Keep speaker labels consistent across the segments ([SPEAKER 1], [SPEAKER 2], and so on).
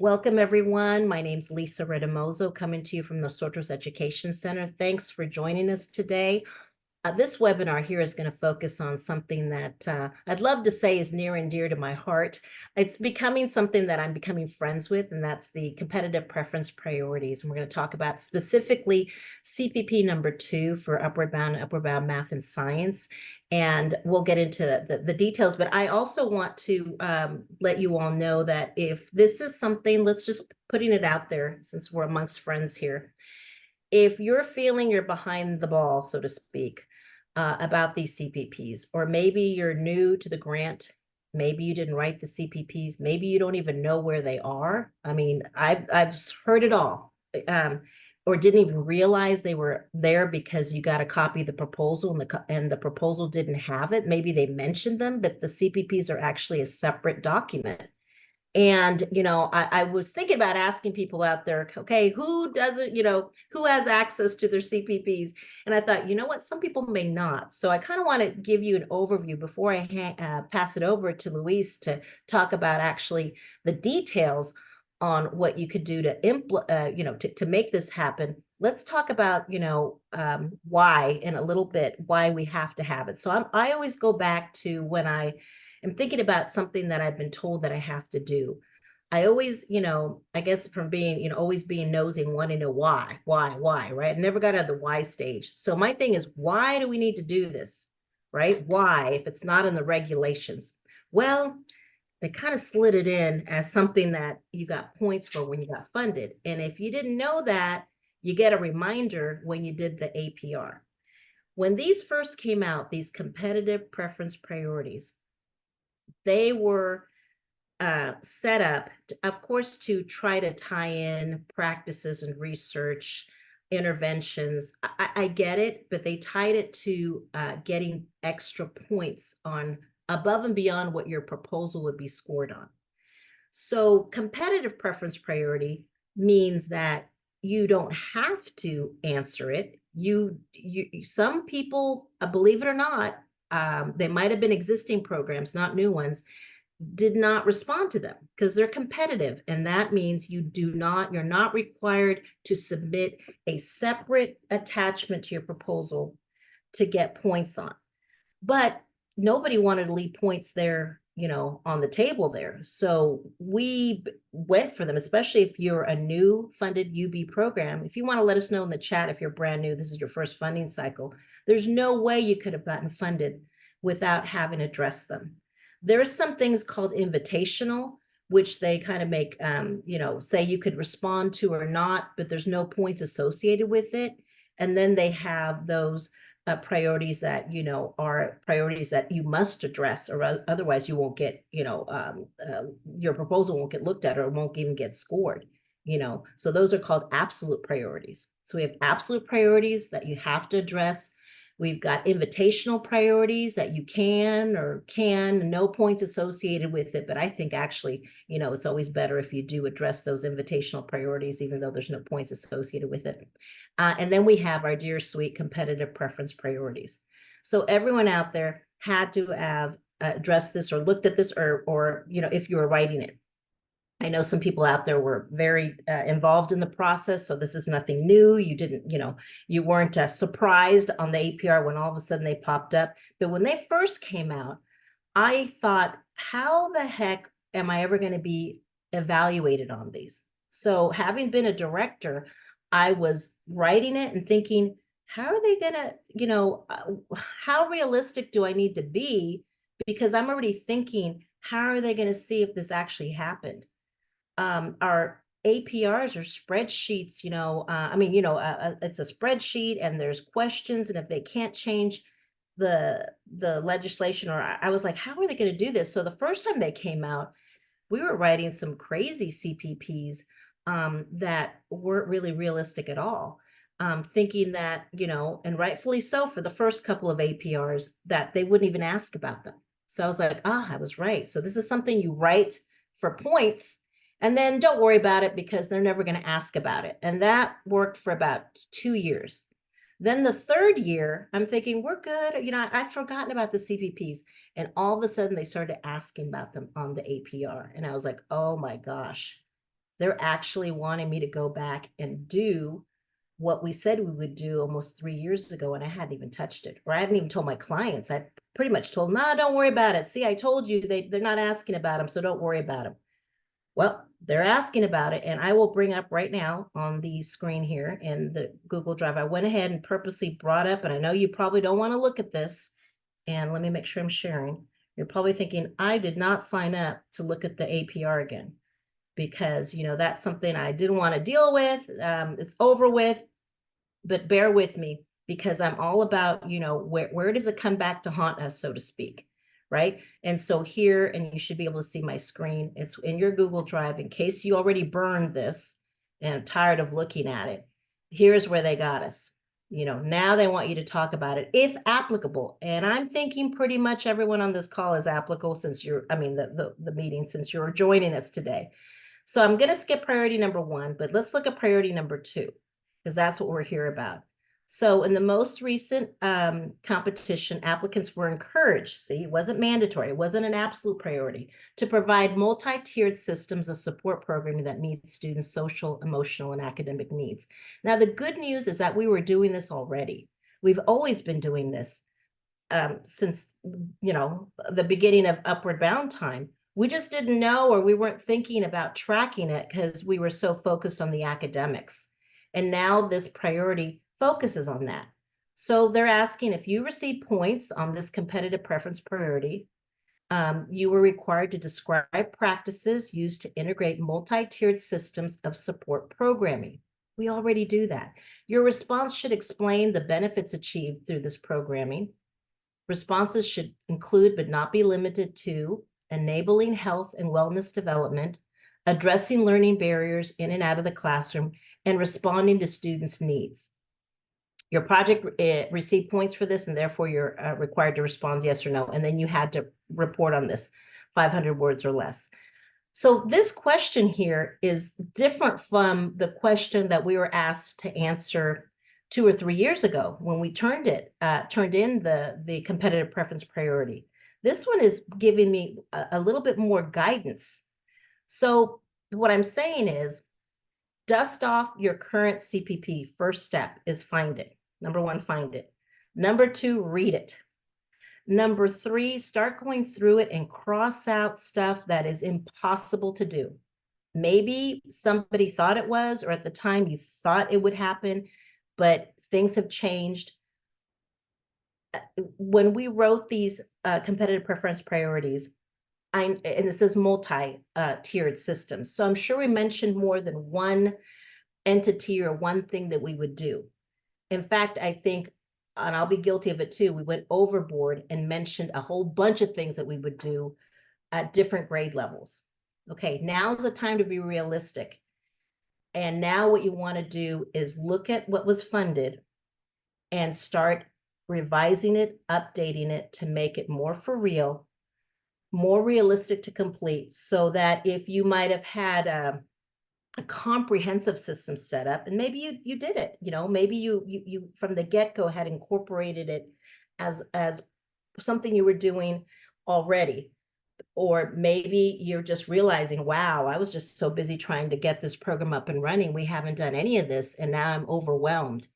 [SPEAKER 1] Welcome, everyone. My name's Lisa Redamozo, coming to you from the Nosotros Education Center. Thanks for joining us today. This webinar here is going to focus on something that I'd love to say is near and dear to my heart. It's becoming something that I'm becoming friends with, and that's the competitive preference priorities. And we're going to talk about specifically CPP number 2 for upward bound math and science. And we'll get into the details, but I also want to let you all know that if this is something, let's just putting it out there since we're amongst friends here. If you're feeling you're behind the ball, so to speak, about these CPPs, or maybe you're new to the grant, maybe you didn't write the CPPs, maybe you don't even know where they are. I mean, I've heard it all, or didn't even realize they were there because you got a copy of the proposal and the proposal didn't have it. Maybe they mentioned them, but the CPPs are actually a separate document. And, I was thinking about asking people out there, okay, who doesn't, who has access to their CPPs? And I thought, you know what, some people may not. So I kind of want to give you an overview before I pass it over to Luis to talk about actually the details on what you could do to make this happen. Let's talk about, why in a little bit, why we have to have it. So I always go back to when I am thinking about something that I've been told that I have to do. I always, I guess from being, always being nosy and wanting to know why, right? I never got out of the why stage. So my thing is, why do we need to do this, right? Why, if it's not in the regulations? Well, they kind of slid it in as something that you got points for when you got funded. And if you didn't know that, you get a reminder when you did the APR. When these first came out, these competitive preference priorities, they were set up, of course, to try to tie in practices and research interventions. I get it, but they tied it to getting extra points on above and beyond what your proposal would be scored on. So competitive preference priority means that you don't have to answer it. Some people, believe it or not, they might have been existing programs, not new ones, did not respond to them because they're competitive. And that means you're not required to submit a separate attachment to your proposal to get points on. But nobody wanted to leave points there, on the table there. So we went for them, especially if you're a new funded UB program. If you want to let us know in the chat, if you're brand new, this is your first funding cycle, there's no way you could have gotten funded without having addressed them. There's some things called invitational, which they kind of make, say you could respond to or not, but there's no points associated with it. And then they have those priorities that, are priorities that you must address, or otherwise you won't get, your proposal won't get looked at or won't even get scored, So those are called absolute priorities. So we have absolute priorities that you have to address. We've got invitational priorities that you can, no points associated with it. But I think actually, it's always better if you do address those invitational priorities, even though there's no points associated with it. And then we have our dear sweet competitive preference priorities. So everyone out there had to have addressed this or looked at this, or if you were writing it. I know some people out there were very involved in the process, so this is nothing new. You didn't, you weren't surprised on the APR when all of a sudden they popped up. But when they first came out, I thought, how the heck am I ever going to be evaluated on these? So having been a director, I was writing it and thinking, how are they going to, how realistic do I need to be? Because I'm already thinking, how are they going to see if this actually happened? Our APRs or spreadsheets, it's a spreadsheet and there's questions. And if they can't change the legislation, or I was like, how are they going to do this? So the first time they came out, we were writing some crazy CPPs that weren't really realistic at all. Thinking that, and rightfully so, for the first couple of APRs, that they wouldn't even ask about them. So I was like, I was right. So this is something you write for points, and then don't worry about it because they're never going to ask about it. And that worked for about 2 years. Then the third year, I'm thinking, we're good. I've forgotten about the CPPs. And all of a sudden, they started asking about them on the APR. And I was like, oh my gosh, They're actually wanting me to go back and do what we said we would do almost 3 years ago, and I hadn't even touched it, or I hadn't even told my clients. I pretty much told them, nah, don't worry about it. See, I told you they're not asking about them, so don't worry about them. Well, they're asking about it, and I will bring up right now on the screen here in the Google Drive. I went ahead and purposely brought up, and I know you probably don't want to look at this, and let me make sure I'm sharing. You're probably thinking, I did not sign up to look at the APR again, because, you know, that's something I didn't want to deal with. It's over with, but bear with me, because I'm all about, you know, where does it come back to haunt us, so to speak, right? And so here, and you should be able to see my screen, it's in your Google Drive, in case you already burned this and are tired of looking at it. Here's where they got us. You know, now they want you to talk about it, if applicable. And I'm thinking pretty much everyone on this call is applicable, since you're, I mean, the meeting, since you're joining us today. So I'm going to skip priority number 1, but let's look at priority number 2, because that's what we're here about. So in the most recent competition, applicants were encouraged, see, it wasn't mandatory, it wasn't an absolute priority, to provide multi-tiered systems of support programming that meets students' social, emotional, and academic needs. Now, the good news is that we were doing this already. We've always been doing this since, you know, the beginning of Upward Bound time. We just didn't know, or we weren't thinking about tracking it because we were so focused on the academics. And now this priority focuses on that. So they're asking, if you receive points on this competitive preference priority, you were required to describe practices used to integrate multi-tiered systems of support programming. We already do that. Your response should explain the benefits achieved through this programming. Responses should include, but not be limited to, enabling health and wellness development, addressing learning barriers in and out of the classroom, and responding to students' needs. Your project received points for this, and therefore you're required to respond yes or no. And then you had to report on this, 500 words or less. So this question here is different from the question that we were asked to answer 2 or 3 years ago when we turned in the competitive preference priority. This one is giving me a little bit more guidance. So what I'm saying is, dust off your current CPP. First step is find it. Number 1, find it. Number 2, read it. Number 3, start going through it and cross out stuff that is impossible to do. Maybe somebody thought it was, or at the time you thought it would happen, but things have changed. When we wrote these competitive preference priorities, and this is multi-tiered systems, so I'm sure we mentioned more than one entity or one thing that we would do. In fact, I think, and I'll be guilty of it too, we went overboard and mentioned a whole bunch of things that we would do at different grade levels. Okay, now's the time to be realistic. And now what you want to do is look at what was funded and start revising it, updating it to make it more for real, more realistic to complete, so that if you might have had a comprehensive system set up, and maybe you did it, you know, maybe you from the get-go had incorporated it as something you were doing already, or maybe you're just realizing, wow, I was just so busy trying to get this program up and running, we haven't done any of this, and now I'm overwhelmed.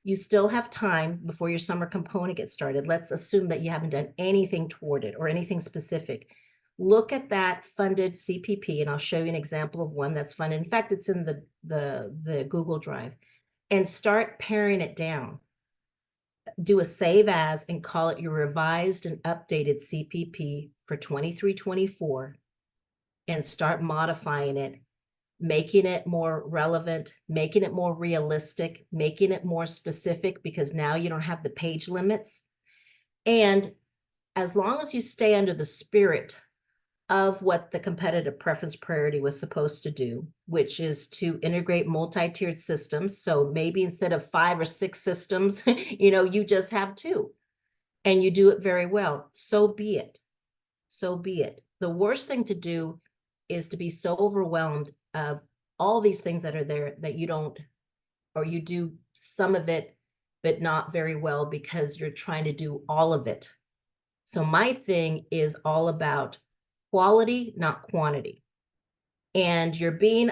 [SPEAKER 1] You still have time before your summer component gets started. Let's assume that you haven't done anything toward it or anything specific. Look at that funded CPP, and I'll show you an example of one that's funded. In fact, it's in the Google Drive, and start paring it down. Do a save as and call it your revised and updated CPP for 23-24, and start modifying it, making it more relevant, making it more realistic, making it more specific, because now you don't have the page limits. And as long as you stay under the spirit of what the competitive preference priority was supposed to do, which is to integrate multi-tiered systems. So maybe instead of 5 or 6 systems, you know, you just have 2, and you do it very well. So be it. So be it. The worst thing to do is to be so overwhelmed of all these things that are there that you don't, or you do some of it, but not very well because you're trying to do all of it. So my thing is all about quality, not quantity. and you're being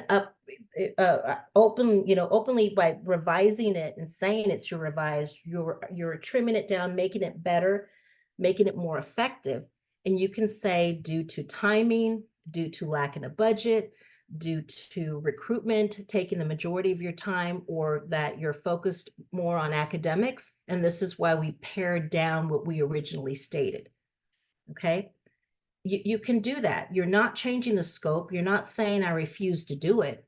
[SPEAKER 1] openly by revising it and saying it's your revised, you're trimming it down, making it better, making it more effective. And you can say due to timing, due to lack in a budget, due to recruitment taking the majority of your time, or that you're focused more on academics. And this is why we pared down what we originally stated. Okay. You can do that. You're not changing the scope. You're not saying I refuse to do it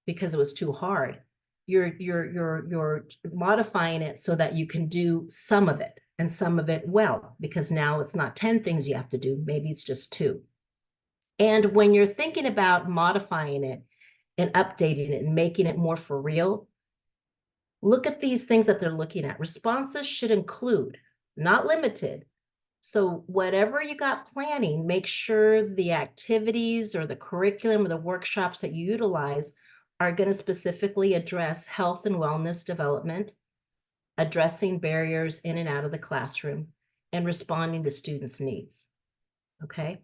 [SPEAKER 1] because it was too hard. You're modifying it so that you can do some of it, and some of it well, because now it's not 10 things you have to do. Maybe it's just 2. And when you're thinking about modifying it and updating it and making it more for real, look at these things that they're looking at. Responses should include, not limited. So whatever you got planning, make sure the activities or the curriculum or the workshops that you utilize are going to specifically address health and wellness development, addressing barriers in and out of the classroom, and responding to students' needs. Okay?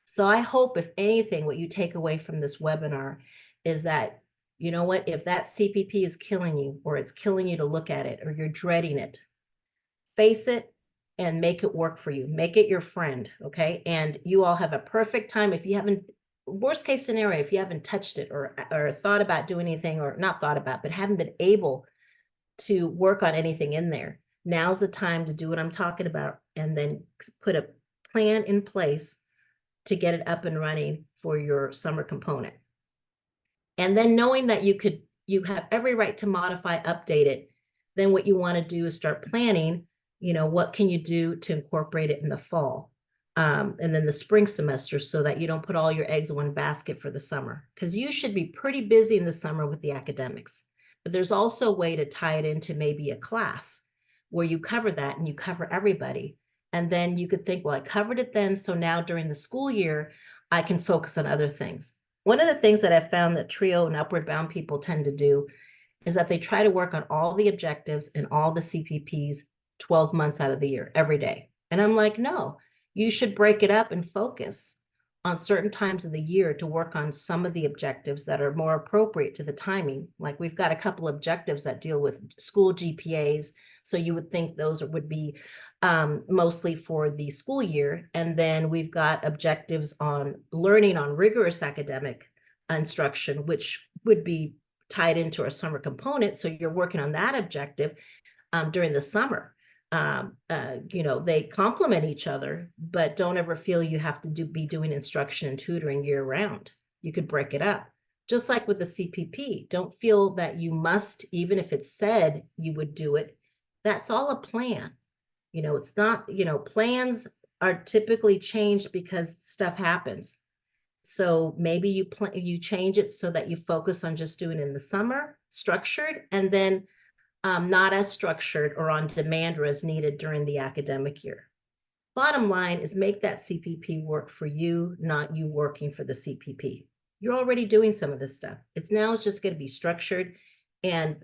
[SPEAKER 1] So I hope, if anything, what you take away from this webinar is that, you know what, if that CPP is killing you, or it's killing you to look at it, or you're dreading it, face it and make it work for you. Make it your friend, okay? And you all have a perfect time. If you haven't, worst case scenario, if you haven't touched it or thought about doing anything, or not thought about, but haven't been able to work on anything in there, now's the time to do what I'm talking about, and then put a plan in place to get it up and running for your summer component. And then knowing that you have every right to modify, update it, then what you want to do is start planning, what can you do to incorporate it in the fall, and then the spring semester, so that you don't put all your eggs in one basket for the summer, because you should be pretty busy in the summer with the academics. But there's also a way to tie it into maybe a class where you cover that and you cover everybody. And then you could think, well, I covered it then, so now during the school year, I can focus on other things. One of the things that I've found that TRIO and Upward Bound people tend to do is that they try to work on all the objectives and all the CPPs 12 months out of the year, every day. And I'm like, no, you should break it up and focus on certain times of the year to work on some of the objectives that are more appropriate to the timing. Like, we've got a couple objectives that deal with school GPAs. So you would think those would be mostly for the school year. And then we've got objectives on learning on rigorous academic instruction, which would be tied into our summer component. So you're working on that objective during the summer. They complement each other, but don't ever feel you have to be doing instruction and tutoring year round. You could break it up. Just like with the CPP, don't feel that you must, even if it's said you would do it. That's all a plan. It's not, plans are typically changed because stuff happens. So maybe you change it so that you focus on just doing it in the summer, structured, and then not as structured or on demand or as needed during the academic year. Bottom line is, make that CPP work for you, not you working for the CPP. You're already doing some of this stuff. It's just going to be structured. And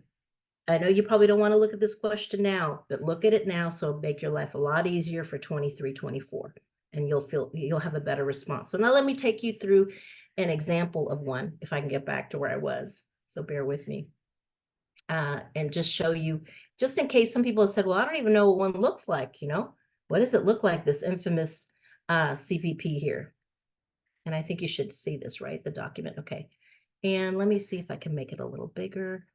[SPEAKER 1] I know you probably don't want to look at this question now, but look at it now, so it'll make your life a lot easier for 23, 24, and you'll have a better response. So now let me take you through an example of one, if I can get back to where I was. So bear with me. And just show you, just in case some people have said, well, I don't even know what one looks like, what does it look like, this infamous CPP here? And I think you should see this, right? The document. Okay. And let me see if I can make it a little bigger.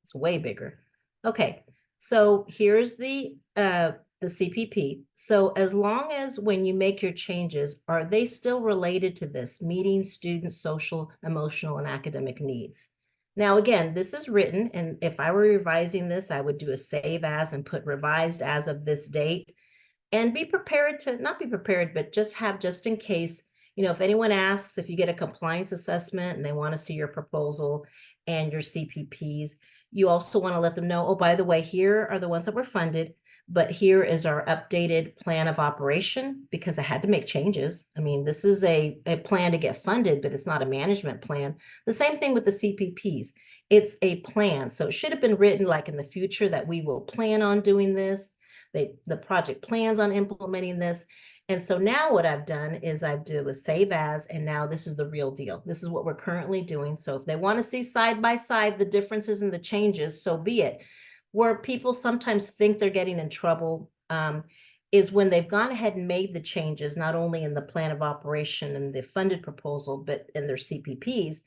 [SPEAKER 1] It's way bigger. Okay. So here's the CPP. So as long as when you make your changes, are they still related to this, meeting students' social, emotional, and academic needs? Now, again, this is written, and if I were revising this, I would do a save as and put revised as of this date, and be prepared to, not be prepared, but just in case, if anyone asks, if you get a compliance assessment and they want to see your proposal and your CPPs, you also want to let them know, oh, by the way, here are the ones that were funded, but here is our updated plan of operation, because I had to make changes. I mean, this is a plan to get funded, but it's not a management plan. The same thing with the CPPs. It's a plan. So it should have been written like in the future that we will plan on doing this. The project plans on implementing this. And so now what I've done is I've do a save as, and now this is the real deal. This is what we're currently doing. So if they want to see side by side the differences and the changes, so be it. Where people sometimes think they're getting in trouble is when they've gone ahead and made the changes, not only in the plan of operation and the funded proposal, but in their CPPs,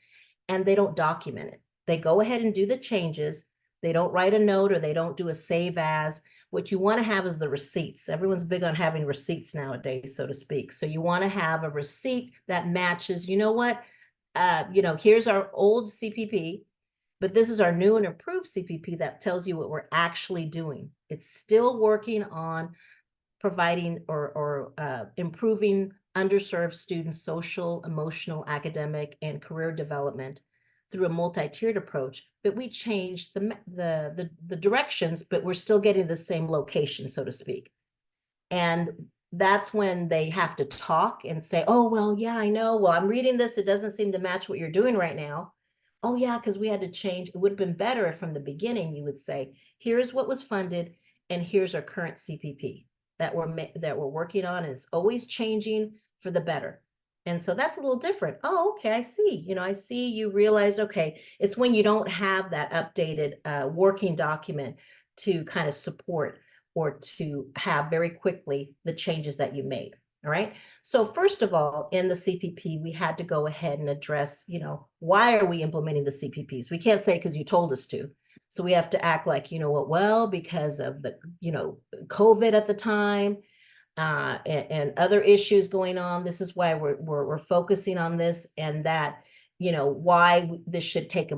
[SPEAKER 1] and they don't document it. They go ahead and do the changes. They don't write a note or they don't do a save as. What you want to have is the receipts. Everyone's big on having receipts nowadays, so to speak. So you want to have a receipt that matches, you know what, here's our old CPP, but this is our new and improved CPP that tells you what we're actually doing. It's still working on providing or improving underserved students' social, emotional, academic, and career development through a multi-tiered approach, but we changed the directions, but we're still getting the same location, so to speak. And that's when they have to talk and say, oh, well, yeah, I know. Well, I'm reading this. It doesn't seem to match what you're doing right now. Oh, yeah, because we had to change. It would have been better if from the beginning you would say, here's what was funded and here's our current CPP that we're working on, and it's always changing for the better. And so that's a little different. Oh, okay, I see. I see you realized, okay, it's when you don't have that updated working document to kind of support or to have very quickly the changes that you made. All right. So first of all, in the CPP, we had to go ahead and address, why are we implementing the CPPs? We can't say because you told us to. So we have to act like, well, because of the, COVID at the time, and other issues going on. This is why we're focusing on this, and that, why this should take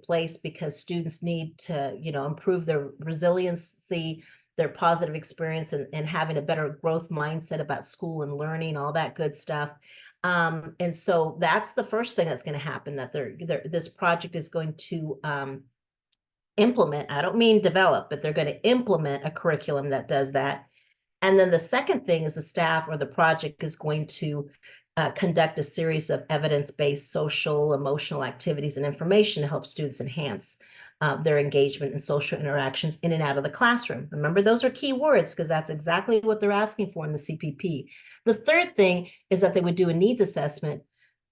[SPEAKER 1] place, because students need to, improve their resiliency, their positive experience, and having a better growth mindset about school and learning, all that good stuff. And so that's the first thing that's going to happen, that this project is going to implement, I don't mean develop, but they're going to implement a curriculum that does that. And then the second thing is the staff or the project is going to conduct a series of evidence-based social, emotional activities and information to help students enhance their engagement and social interactions in and out of the classroom. Remember, those are key words because that's exactly what they're asking for in the CPP. The third thing is that they would do a needs assessment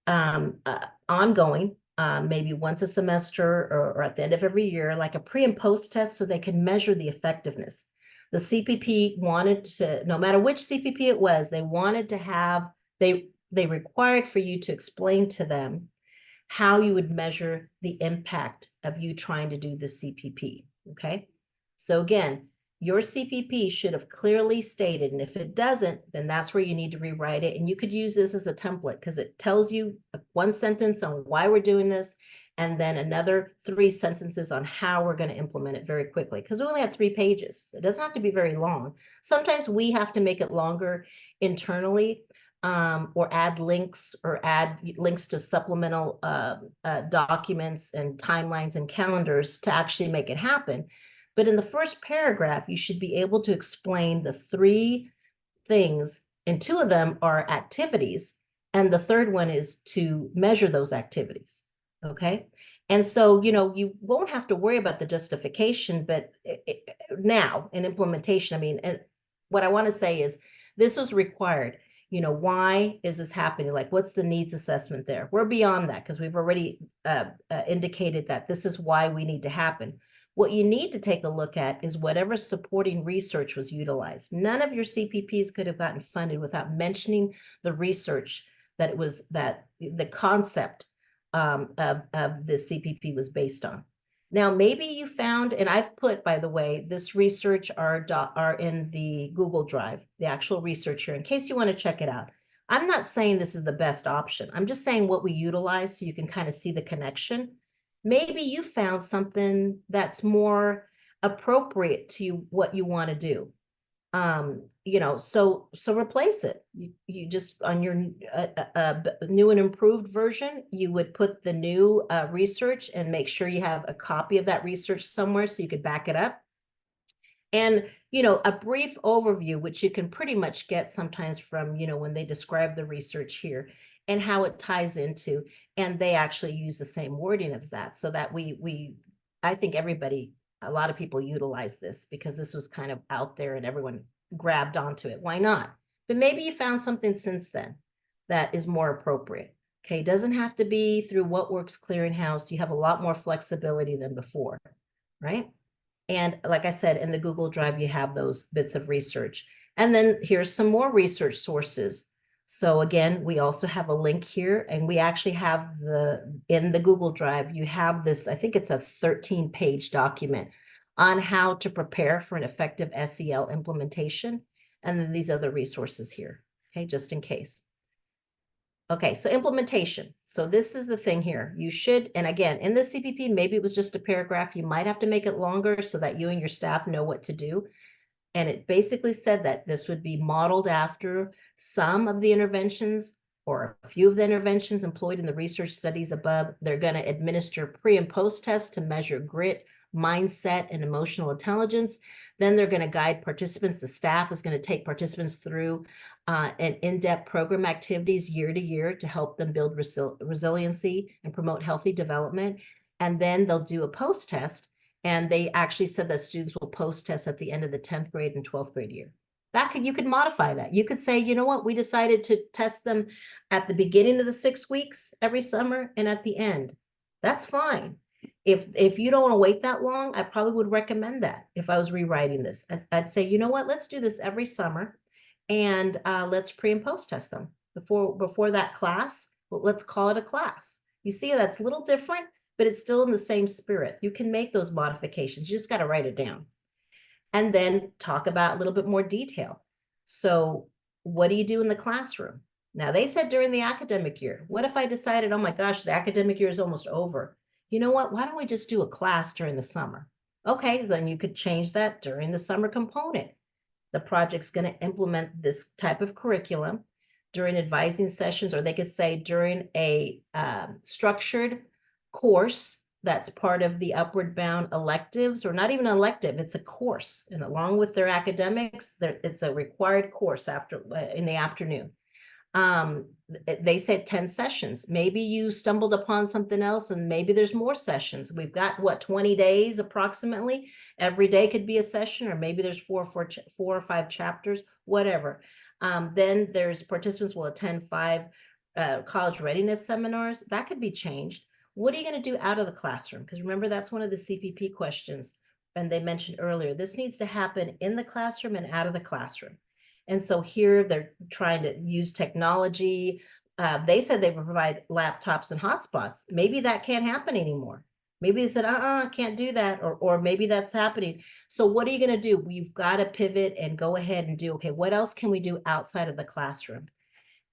[SPEAKER 1] ongoing, maybe once a semester or at the end of every year, like a pre and post test, so they can measure the effectiveness. The CPP wanted to, no matter which CPP it was, they wanted to have, they required for you to explain to them how you would measure the impact of you trying to do the CPP, okay? So again, your CPP should have clearly stated, and if it doesn't, then that's where you need to rewrite it. And you could use this as a template because it tells you one sentence on why we're doing this, and then another 3 sentences on how we're going to implement it very quickly, because we only have 3 pages. It doesn't have to be very long. Sometimes we have to make it longer internally, or add links to supplemental documents and timelines and calendars to actually make it happen. But in the first paragraph, you should be able to explain the 3 things, and 2 of them are activities, and the third one is to measure those activities. Okay. And so, you won't have to worry about the justification, but now in implementation, I mean, what I want to say is this was required. Why is this happening? Like, what's the needs assessment there? We're beyond that because we've already indicated that this is why we need to happen. What you need to take a look at is whatever supporting research was utilized. None of your CPPs could have gotten funded without mentioning the research that the concept of the CPP was based on. Now, maybe you found, and I've put, by the way, this research are in the Google Drive, the actual research here, in case you want to check it out. I'm not saying this is the best option. I'm just saying what we utilize so you can kind of see the connection. Maybe you found something that's more appropriate to what you want to do. So replace it. You just, on your new and improved version, you would put the new research and make sure you have a copy of that research somewhere so you could back it up. And, a brief overview, which you can pretty much get sometimes from, when they describe the research here and how it ties into, and they actually use the same wording as that, so that I think a lot of people utilize this because this was kind of out there and everyone grabbed onto it. Why not? but maybe you found something since then that is more appropriate. Okay, it doesn't have to be through What Works Clearinghouse. You have a lot more flexibility than before, right? And like I said, in the Google Drive, you have those bits of research. And then here's some more research sources. So again, we also have a link here, and we actually have in the Google Drive, you have this, I think it's a 13-page document on how to prepare for an effective SEL implementation. And then these other resources here, okay, just in case. Okay, so implementation. So this is the thing here. You should, and again, in the CPP, maybe it was just a paragraph. You might have to make it longer so that you and your staff know what to do. And it basically said that this would be modeled after some of the interventions or a few of the interventions employed in the research studies above. They're going to administer pre and post tests to measure grit, mindset, and emotional intelligence. Then they're going to guide participants. The staff is going to take participants through an in-depth program activities year to year to help them build resiliency and promote healthy development. And then they'll do a post test. And they actually said that students will post test at the end of the 10th grade and 12th grade year. You could modify that. You could say, you know what, we decided to test them at the beginning of the 6 weeks every summer and at the end. That's fine. If you don't want to wait that long, I probably would recommend that if I was rewriting this. I'd say, you know what, let's do this every summer, and let's pre and post test them before that class. Well, let's call it a class. You see, that's a little different, but it's still in the same spirit. You can make those modifications. You just got to write it down. And then talk about a little bit more detail. So what do you do in the classroom? Now, they said during the academic year. What if I decided, oh my gosh, the academic year is almost over? You know what? Why don't we just do a class during the summer? Okay, then you could change that during the summer component. The project's going to implement this type of curriculum during advising sessions, or they could say during a structured course that's part of the Upward Bound electives, or not even an elective, it's a course. And along with their academics, it's a required course in the afternoon. They said 10 sessions. Maybe you stumbled upon something else and maybe there's more sessions. We've got, what, 20 days approximately? Every day could be a session, or maybe there's four or five chapters, whatever. Then there's participants will attend 5 college readiness seminars. That could be changed. What are you going to do out of the classroom? Because remember, that's one of the CPP questions. And they mentioned earlier, this needs to happen in the classroom and out of the classroom. And so here they're trying to use technology. They said they would provide laptops and hotspots. Maybe that can't happen anymore. Maybe they said, can't do that. Or maybe that's happening. So what are you going to do? You've got to pivot and go ahead and do, okay, what else can we do outside of the classroom?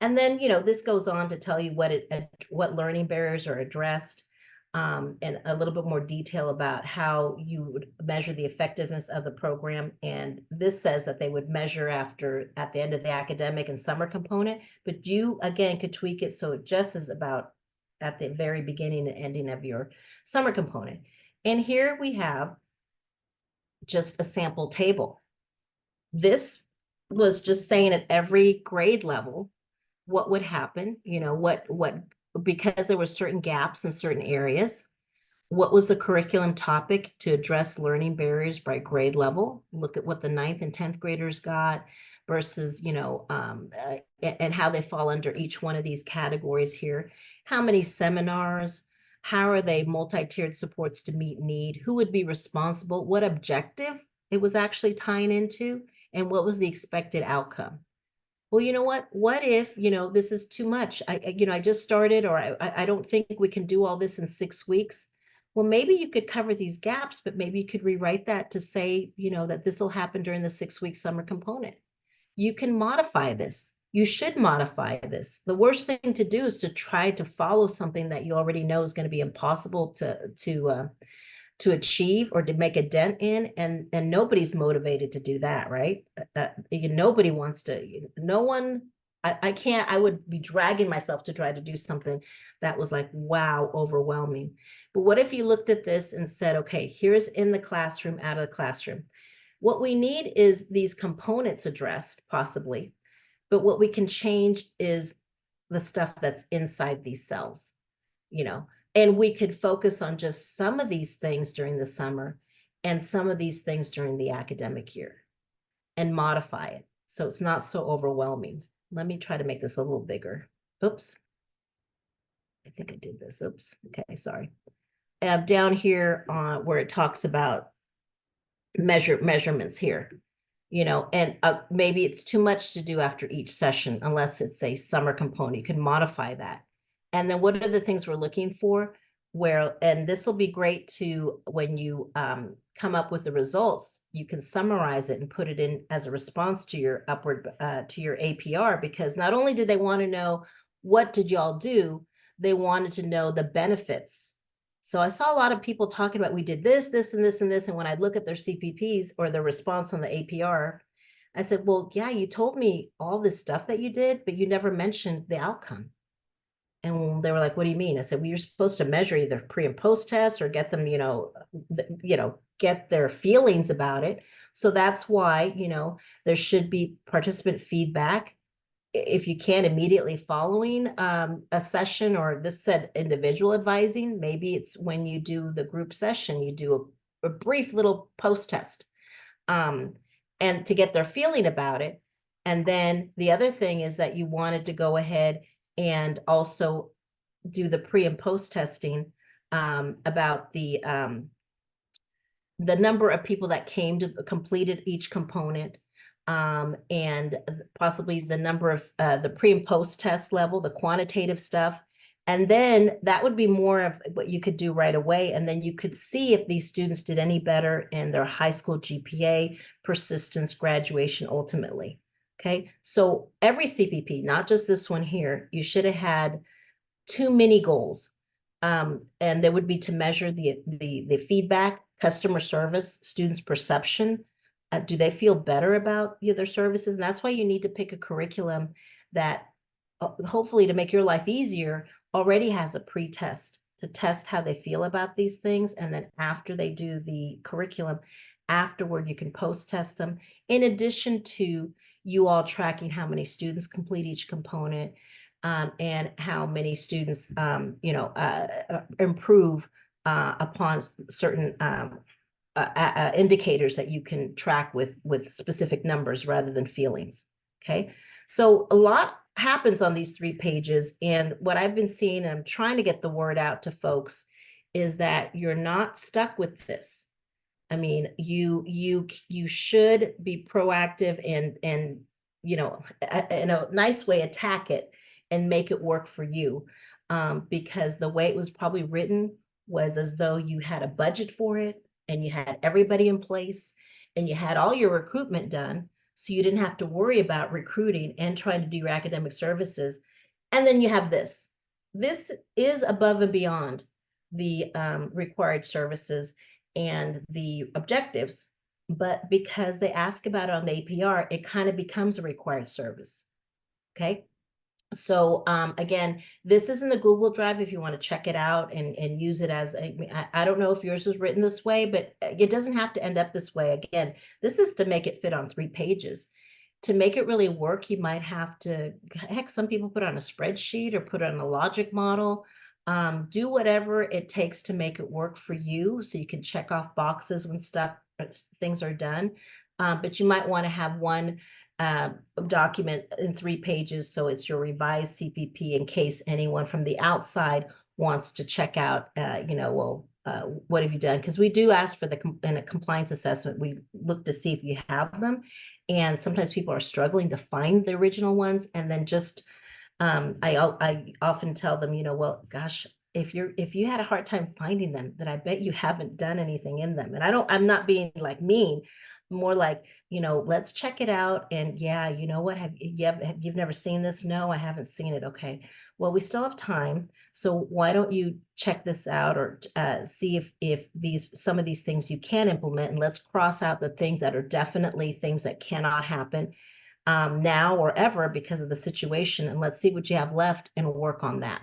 [SPEAKER 1] And then, this goes on to tell you what learning barriers are addressed, and a little bit more detail about how you would measure the effectiveness of the program. And this says that they would measure at the end of the academic and summer component, but you, again, could tweak it so it just is about at the very beginning and ending of your summer component. And here we have just a sample table. This was just saying at every grade level, what would happen, because there were certain gaps in certain areas. What was the curriculum topic to address learning barriers by grade level? Look at what the 9th and 10th graders got versus, and how they fall under each one of these categories here. How many seminars? How are they multi-tiered supports to meet need? Who would be responsible? What objective it was actually tying into? And what was the expected outcome? Well, you know what? What if, this is too much? I just started, or I don't think we can do all this in 6 weeks. Well, maybe you could cover these gaps, but maybe you could rewrite that to say, that this will happen during the 6-week summer component. You can modify this. You should modify this. The worst thing to do is to try to follow something that you already know is going to be impossible to achieve or to make a dent in, and nobody's motivated to do that, right? Nobody wants to, no one, I would be dragging myself to try to do something that was like, wow, overwhelming. But what if you looked at this and said, okay, here's in the classroom, out of the classroom. What we need is these components addressed, possibly, but what we can change is the stuff that's inside these cells, and we could focus on just some of these things during the summer and some of these things during the academic year and modify it. So it's not so overwhelming. Let me try to make this a little bigger. Oops. I think I did this. Oops. Okay, sorry. Down here where it talks about measurements here, and maybe it's too much to do after each session unless it's a summer component. You can modify that. And then what are the things we're looking for? And this will be great to, when you come up with the results, you can summarize it and put it in as a response to your to your APR, because not only did they want to know what did y'all do, they wanted to know the benefits. So I saw a lot of people talking about, we did this, this, and this, and this. And when I look at their CPPs or their response on the APR, I said, well, yeah, you told me all this stuff that you did, but you never mentioned the outcome. And they were like, what do you mean? I said, well, you're supposed to measure either pre and post tests or get them, get their feelings about it. So that's why, there should be participant feedback if you can immediately following a session, or this said individual advising. Maybe it's when you do the group session, you do a brief little post test and to get their feeling about it. And then the other thing is that you wanted to go ahead and also do the pre and post testing about the number of people that came to completed each component, and possibly the number of the pre and post test level, the quantitative stuff. And then that would be more of what you could do right away. And then you could see if these students did any better in their high school GPA, persistence, graduation, ultimately. Okay, so every CPP, not just this one here, you should have had 2 mini goals. And there would be to measure the feedback, customer service, students' perception. Do they feel better about their services? And that's why you need to pick a curriculum that hopefully, to make your life easier, already has a pre-test to test how they feel about these things. And then after they do the curriculum, afterward, you can post-test them, in addition to you all tracking how many students complete each component, and how many students, improve upon certain indicators that you can track with specific numbers rather than feelings. Okay, so a lot happens on these 3 pages, and what I've been seeing, and I'm trying to get the word out to folks, is that you're not stuck with this. I mean, you should be proactive and in a nice way attack it and make it work for you, because the way it was probably written was as though you had a budget for it and you had everybody in place and you had all your recruitment done, so you didn't have to worry about recruiting and trying to do your academic services. And then you have this. This is above and beyond the required services and the objectives, but because they ask about it on the APR, it kind of becomes a required service. Okay. So again, this is in the Google Drive if you want to check it out and use it as I don't know if yours was written this way, but it doesn't have to end up this way. Again, this is to make it fit on 3 pages. To make it really work, you might have to, heck, some people put on a spreadsheet or put on a logic model. Do whatever it takes to make it work for you, so you can check off boxes when things are done. But you might want to have one document in 3 pages, so it's your revised CPP in case anyone from the outside wants to check out, what have you done? Because we do ask for in a compliance assessment, we look to see if you have them. And sometimes people are struggling to find the original ones. And then just, I often tell them, well, gosh, if you had a hard time finding them, then I bet you haven't done anything in them. And I'm not being like mean, more like, let's check it out. And yeah, you know what, you've never seen this? No, I haven't seen it. Okay, well, we still have time. So why don't you check this out, or see if some of these things you can implement, and let's cross out the things that are definitely things that cannot happen now or ever because of the situation, and let's see what you have left and work on that.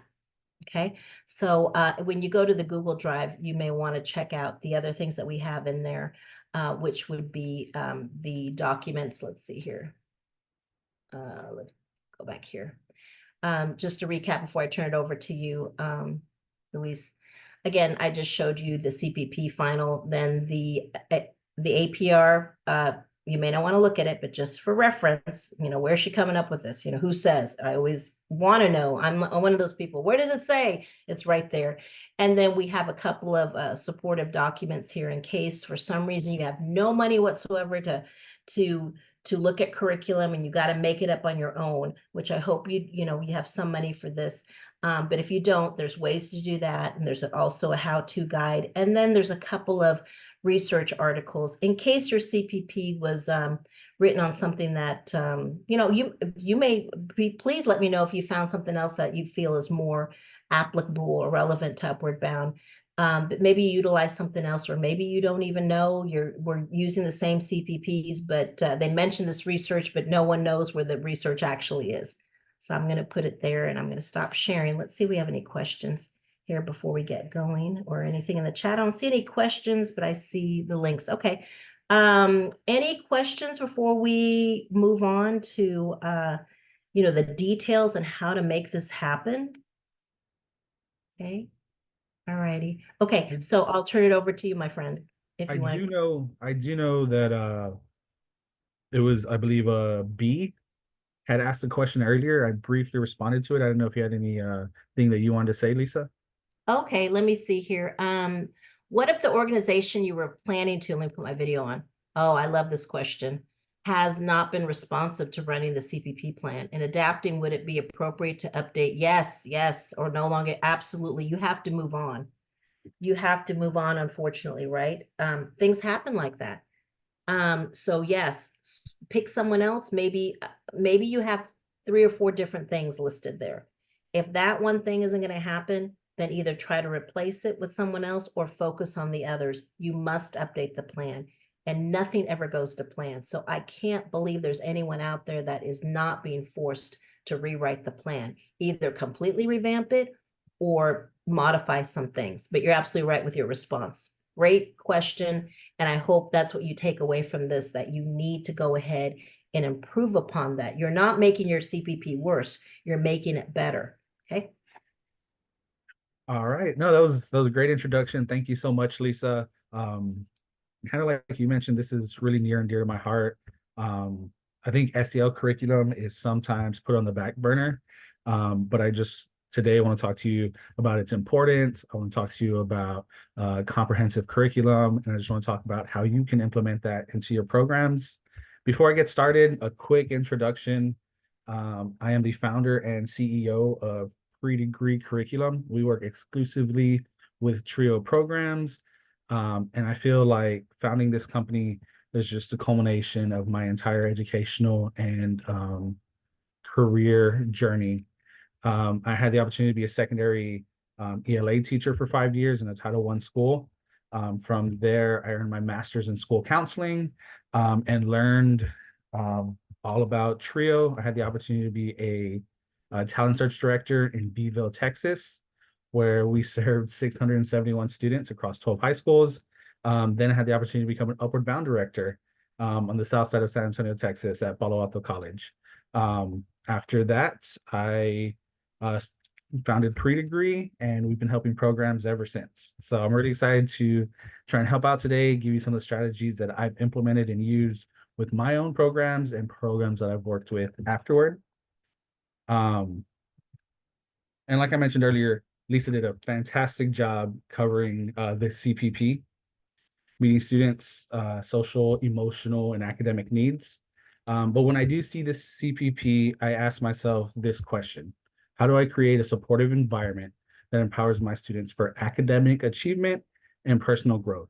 [SPEAKER 1] Okay, so when you go to the Google Drive, you may want to check out the other things that we have in there, which would be the documents. Let's see here. Let's go back here. Just to recap before I turn it over to you, Luis. Again, I just showed you the CPP final, then the APR, You may not want to look at it, but just for reference, where's she coming up with this? Who says? I always want to know. I'm one of those people. Where does it say? It's right there. And then we have a couple of supportive documents here in case for some reason you have no money whatsoever to look at curriculum and you got to make it up on your own, which I hope you have some money for this. But if you don't, there's ways to do that. And there's also a how-to guide. And then there's a couple of research articles in case your CPP was written on something that, you may be, please let me know if you found something else that you feel is more applicable or relevant to Upward Bound. But maybe utilize something else, or maybe you don't even know we're using the same CPPs, but they mention this research, but no one knows where the research actually is. So I'm going to put it there and I'm going to stop sharing. Let's see if we have any questions here before we get going or anything in the chat. I don't see any questions, but I see the links. Okay. Any questions before we move on to, the details and how to make this happen? Okay. All righty. Okay. So I'll turn it over to you, my friend. If you want.
[SPEAKER 2] I do know that it was, I believe, B had asked a question earlier. I briefly responded to it. I don't know if you had any thing that you wanted to say, Lisa.
[SPEAKER 1] Okay, let me see here. What if the organization you were planning to, let me put my video on. Oh, I love this question. Has not been responsive to running the CPP plan and adapting, would it be appropriate to update? Yes, yes, or no longer? Absolutely. You have to move on. You have to move on, unfortunately, right? Things happen like that. So yes, pick someone else. Maybe you have 3 or 4 different things listed there. If that one thing isn't going to happen, then either try to replace it with someone else or focus on the others. You must update the plan, and nothing ever goes to plan. So I can't believe there's anyone out there that is not being forced to rewrite the plan, either completely revamp it or modify some things. But you're absolutely right with your response. Great question. And I hope that's what you take away from this, that you need to go ahead and improve upon that. You're not making your CPP worse. You're making it better. Okay.
[SPEAKER 2] All right. No, that was a great introduction. Thank you so much, Lisa. Kind of like you mentioned, this is really near and dear to my heart. I think SEL curriculum is sometimes put on the back burner, but I just today want to talk to you about its importance. I want to talk to you about comprehensive curriculum, and I just want to talk about how you can implement that into your programs. Before I get started, a quick introduction. I am the founder and CEO of Pre-Degree Curriculum. We work exclusively with TRIO programs. And I feel like founding this company is just a culmination of my entire educational and career journey. I had the opportunity to be a secondary ELA teacher for 5 years in a Title I school. From there, I earned my master's in school counseling and learned all about TRIO. I had the opportunity to be a talent search director in Beeville, Texas, where we served 671 students across 12 high schools. Then I had the opportunity to become an Upward Bound director on the south side of San Antonio, Texas at Palo Alto College. After that, I founded Pre-Degree, and we've been helping programs ever since. So I'm really excited to try and help out today, give you some of the strategies that I've implemented and used with my own programs and programs that I've worked with afterward. And like I mentioned earlier, Lisa did a fantastic job covering the CPP, meeting students' social, emotional, and academic needs. But when I do see this CPP, I ask myself this question: how do I create a supportive environment that empowers my students for academic achievement and personal growth?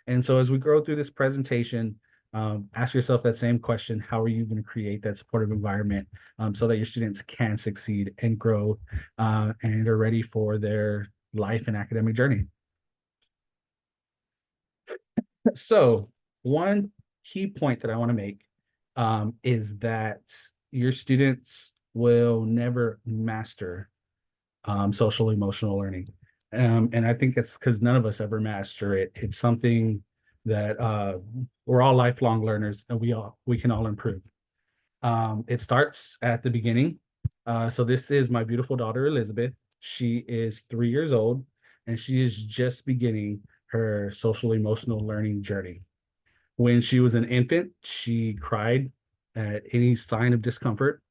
[SPEAKER 2] And so as we go through this presentation, ask yourself that same question: how are you going to create that supportive environment so that your students can succeed and grow and are ready for their life and academic journey? So one key point that I want to make is that your students will never master social emotional learning. And I think it's because none of us ever master it. It's something that we're all lifelong learners, and we can all improve. It starts at the beginning. So this is my beautiful daughter, Elizabeth. She is 3 years old, and she is just beginning her social emotional learning journey. When she was an infant, she cried at any sign of discomfort.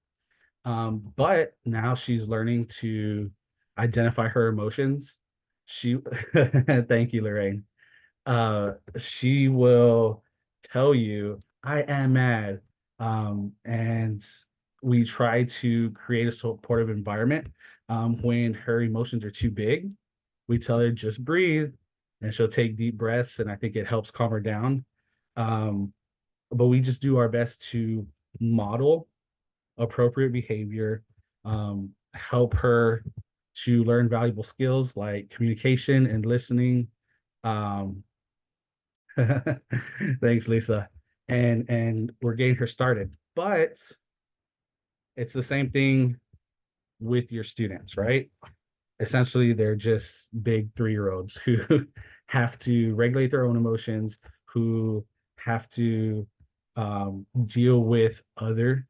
[SPEAKER 2] But now she's learning to identify her emotions. She, thank you, Lorraine. She will tell you, I am mad. And we try to create a supportive environment. When her emotions are too big, we tell her just breathe, and she'll take deep breaths, and I think it helps calm her down. Um, but we just do our best to model appropriate behavior, help her to learn valuable skills like communication and listening. Um, Thanks, Lisa. And we're getting her started. But it's the same thing with your students, right? Essentially, they're just big 3-year-olds who have to regulate their own emotions, who have to deal with other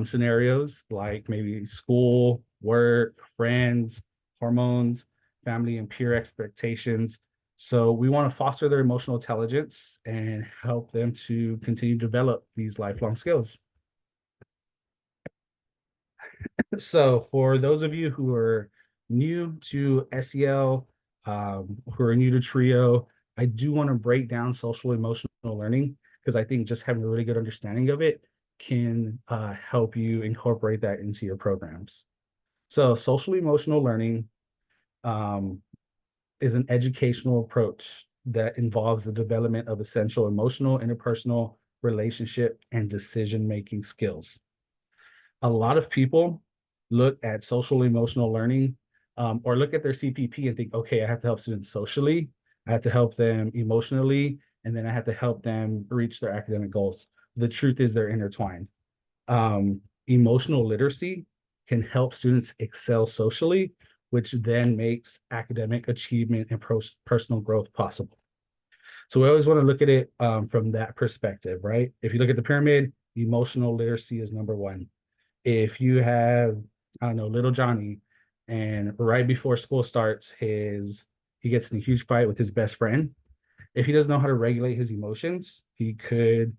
[SPEAKER 2] scenarios like maybe school, work, friends, hormones, family, and peer expectations. So we want to foster their emotional intelligence and help them to continue to develop these lifelong skills. So for those of you who are new to SEL, who are new to TRIO, I do want to break down social emotional learning because I think just having a really good understanding of it can help you incorporate that into your programs. So social emotional learning um, is an educational approach that involves the development of essential emotional, interpersonal, relationship, and decision-making skills. A lot of people look at social emotional learning or look at their CPP and think, okay, I have to help students socially, I have to help them emotionally, and then I have to help them reach their academic goals. The truth is they're intertwined. Emotional literacy can help students excel socially, which then makes academic achievement and personal growth possible. So we always want to look at it from that perspective, right? If you look at the pyramid, emotional literacy is number one. If you have, I don't know, little Johnny, and right before school starts, he gets in a huge fight with his best friend. If he doesn't know how to regulate his emotions, he could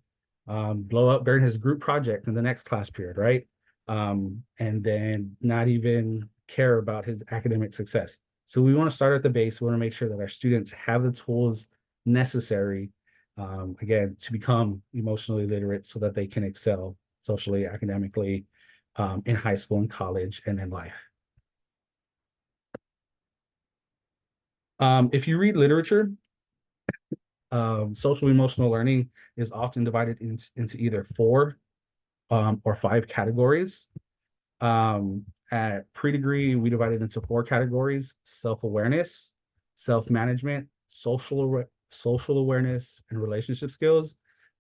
[SPEAKER 2] blow up during his group project in the next class period, right? And then not even care about his academic success. So we want to start at the base. We want to make sure that our students have the tools necessary, again, to become emotionally literate so that they can excel socially, academically, in high school and college and in life. If you read literature, social emotional learning is often divided into either 4 or 5 categories. At pre-degree, we divide it into 4 categories: self-awareness, self-management, social awareness, and relationship skills.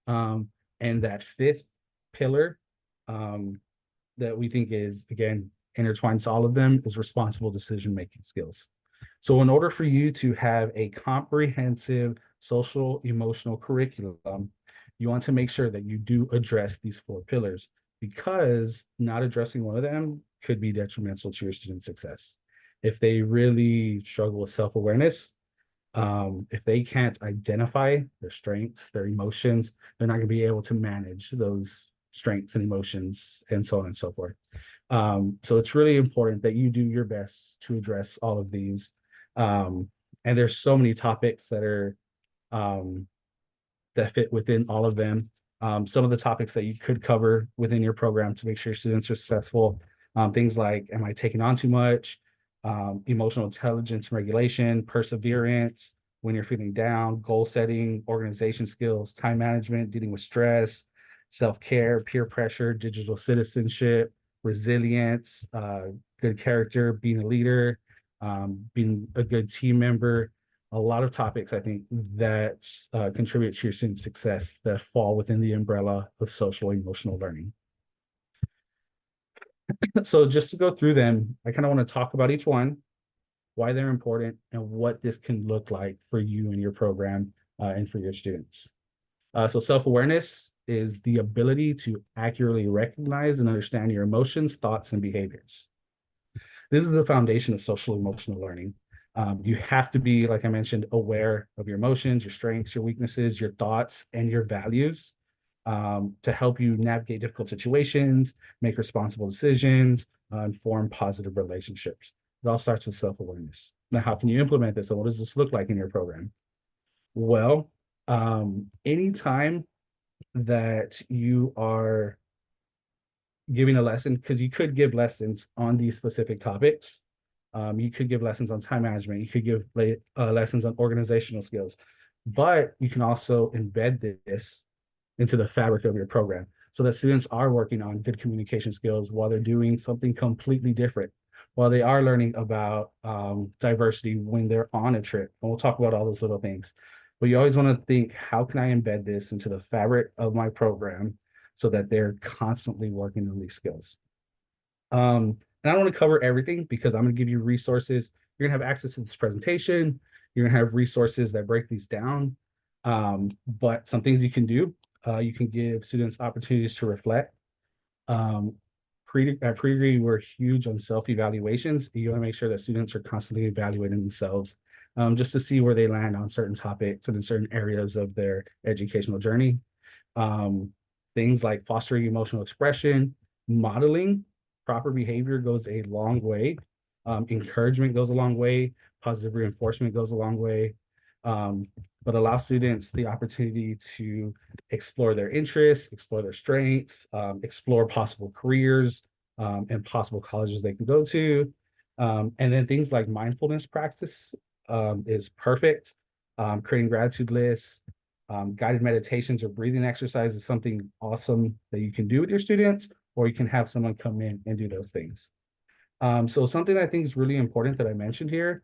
[SPEAKER 2] And that 5th pillar that we think is, again, intertwined to all of them is responsible decision-making skills. So in order for you to have a comprehensive social emotional curriculum, you want to make sure that you do address these 4 pillars, because not addressing one of them could be detrimental to your student success. If they really struggle with self-awareness, if they can't identify their strengths, their emotions, they're not going to be able to manage those strengths and emotions and so on and so forth. So it's really important that you do your best to address all of these. And there's so many topics that are that fit within all of them. Some of the topics that you could cover within your program to make sure your students are successful, things like, am I taking on too much? Emotional intelligence and regulation, perseverance, when you're feeling down, goal setting, organization skills, time management, dealing with stress, self-care, peer pressure, digital citizenship, resilience, good character, being a leader, being a good team member. A lot of topics, I think, that contribute to your student success that fall within the umbrella of social emotional learning. So just to go through them, I kind of want to talk about each one, why they're important, and what this can look like for you and your program and for your students. So self-awareness is the ability to accurately recognize and understand your emotions, thoughts, and behaviors. This is the foundation of social emotional learning. You have to be, like I mentioned, aware of your emotions, your strengths, your weaknesses, your thoughts, and your values to help you navigate difficult situations, make responsible decisions, and form positive relationships. It all starts with self-awareness. Now, how can you implement this? So what does this look like in your program? Well, anytime that you are giving a lesson, because you could give lessons on these specific topics. You could give lessons on time management. You could give lessons on organizational skills, but you can also embed this into the fabric of your program so that students are working on good communication skills while they're doing something completely different, while they are learning about diversity when they're on a trip. And we'll talk about all those little things. But you always want to think, how can I embed this into the fabric of my program so that they're constantly working on these skills? And I don't want to cover everything because I'm going to give you resources. You're going to have access to this presentation. You're going to have resources that break these down. But some things you can do, you can give students opportunities to reflect. Um, at pre-degree, we're huge on self-evaluations. You want to make sure that students are constantly evaluating themselves just to see where they land on certain topics and in certain areas of their educational journey. Um, Things like fostering emotional expression, modeling proper behavior goes a long way. Encouragement goes a long way. Positive reinforcement goes a long way. Um, but allow students the opportunity to explore their interests, explore their strengths, explore possible careers and possible colleges they can go to. And then things like mindfulness practice is perfect. Creating gratitude lists, guided meditations or breathing exercise is something awesome that you can do with your students, or you can have someone come in and do those things. So something I think is really important that I mentioned here